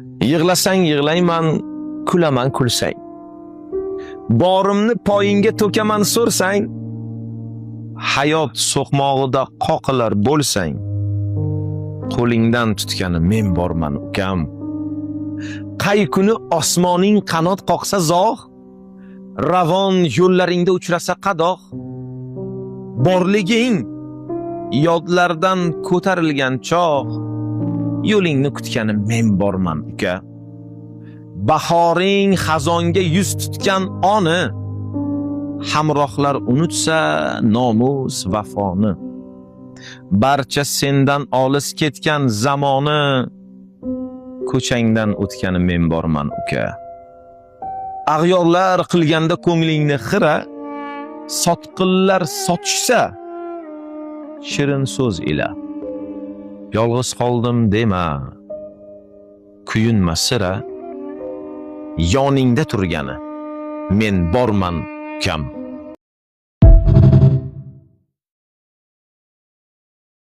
Yig'lasang yig'layman, kulaman kulsang. Borimni poyingga to'kaman so'rsang, hayot so'qmog'ida qoqilar bo'lsang, qo'lingdan tutgani men borman ukam. Qay kuni osmoning qanot qoqsa zog', ravon yo'llaringda uchrasa qadoq, borliging yodlardan ko'tarilgan chog', yo'lingni kutgani men borman uka. Bahoring xazonga yuz tutgan oni, hamrohlar unutsa nomus vafoni. Barcha sendan olis ketgan zamoni, ko'changdan o'tgani men borman uka. Ag'yorlar qilganda ko'nglingni xira, sotqinlar sotishsa shirin so'z ila. Yolg'iz qoldim dema, kuyinma sira, yoningda turgani men borman ukam.